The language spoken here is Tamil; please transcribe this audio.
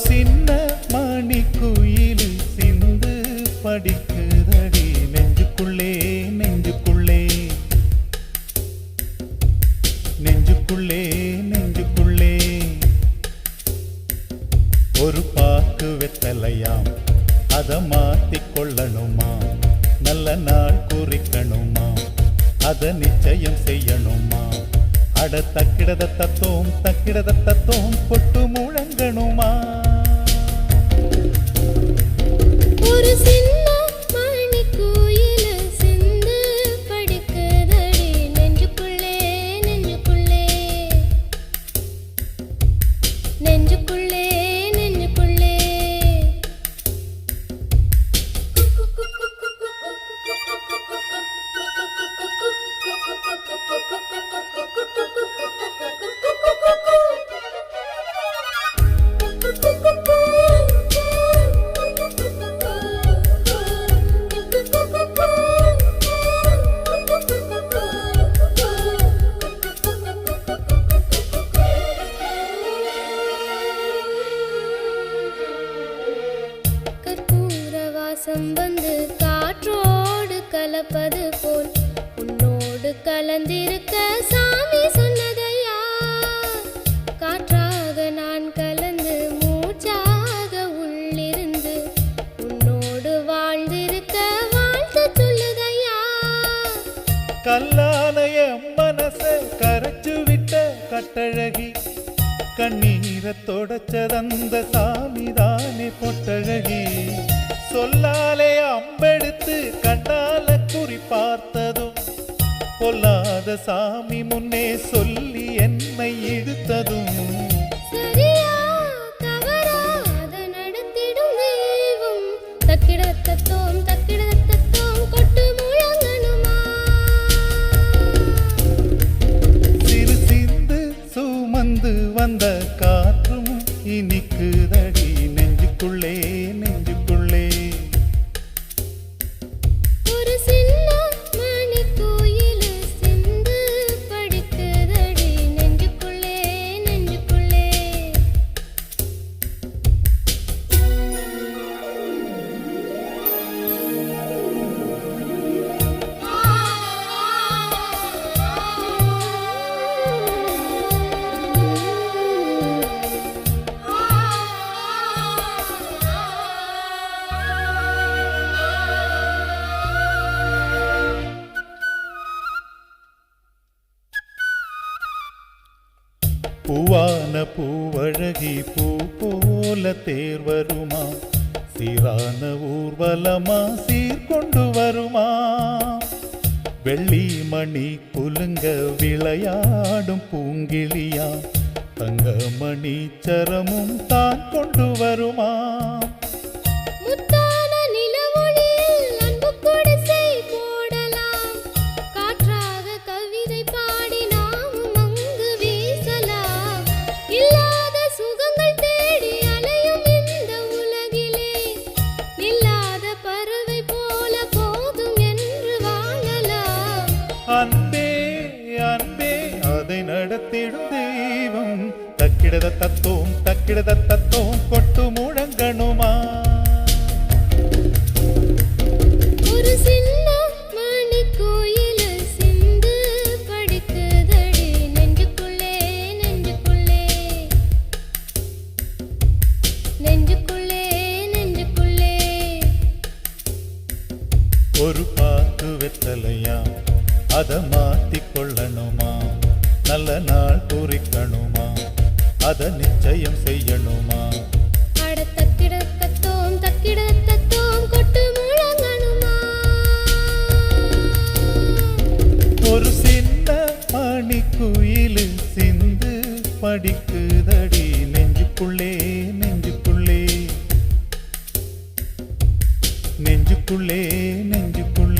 சின்ன மணிக்குயில் சிந்து படிக்குதடி நெஞ்சுக்குள்ளே நெஞ்சுக்குள்ளே நெஞ்சுக்குள்ளே நெஞ்சுக்குள்ளே ஒரு பாக்கு வெத்தலையாம் அத மாத்திக் கொள்ளணுமா நல்ல நாள் குறிக்கணுமா அத நிச்சயம் செய்யணுமா அட தக்கிடத தத்தோம் பொட்டு முழங்கணுமா ஒரு சின்ன மணிக்குயில சிந்து படிக்குதடி நெஞ்சுக்குள்ளே நெஞ்சுக்குள்ளே நெஞ்சுக்குள்ளே நெஞ்சுக்குள்ளே வந்து காற்றோடு கலப்பது போல் உன்னோடு கலந்திருக்க சாமி சொன்னதையா காற்றாக நான் கலந்து மூச்சாக உள்ளிருந்து உன்னோடு வாழ்ந்திருக்க வாழ்த்து சொல்லுதையா கல்லாலய மனச கரைச்சு விட்ட கட்டழகி கண்ணீரை தொடச்சதந்த சாமிதானே பொட்டழகி சொல்லாலே அம்பெடுத்து கண்ணால குறி பார்த்ததும் பொல்லாத சாமி முன்னே சொல்லி என்னை இழுத்ததும் சரியா தவறா அத நடத்திடும் தெய்வம் தக்கிடத்தத்தோம் கொட்டு முழங்கணுமா சிறு சிந்து சுமந்து வந்த காற்றும் இனிக்குதடி நெஞ்சுக்குள்ளே நெஞ்சுக்குள்ளே ஒரு சின்ன மணிக்குயில சிந்து படிக்குதடி நெஞ்சுக்குள்ளே நெஞ்சுக்குள்ளே பூவான பூவழகி பூ போல தேர் வருமா சீரான ஊர்வலமா சீர்கொண்டு வருமா வெள்ளி மணி குலுங்க விளையாடும் பூங்கிளியா தங்கமணி சரமும் தான் கொண்டு வருமா முத்தான நிலவொளியில் அன்பு குடிசை போடலாம் காற்றாக கவிதை பாடி நாமும் அங்கு வீசலாம் இல்லாத சுகங்கள் தேடி அலையும் இந்த உலகிலே நில்லாத பறவை போல போதும் என்று வாழலாம் அன்பே அன்பே அதை நடத்திடும் தெய்வம் தக்கிடத தத்தோம் கொட்டு முழங்கணுமா ஒரு சின்ன மணிக்குயில சிந்து படிக்குதடி நெஞ்சுக்குள்ளே நெஞ்சுக்குள்ளே நெஞ்சுக்குள்ளே நெஞ்சுக்குள்ளே ஒரு பாக்கு வெத்தலையா அத மாத்திக் கொள்ளணுமா நல்ல நாள் குறிக்கணுமா அத நிச்சயம் செய்யணுமா அட தக்கிடத்தத்தோம் கொட்டு முழங்கணுமா ஒரு சின்ன மணிக்குயில் சிந்து படிக்குதடி நெஞ்சுக்குள்ளே நெஞ்சுக்குள்ளே நெஞ்சுக்குள்ளே நெஞ்சுக்குள்ளே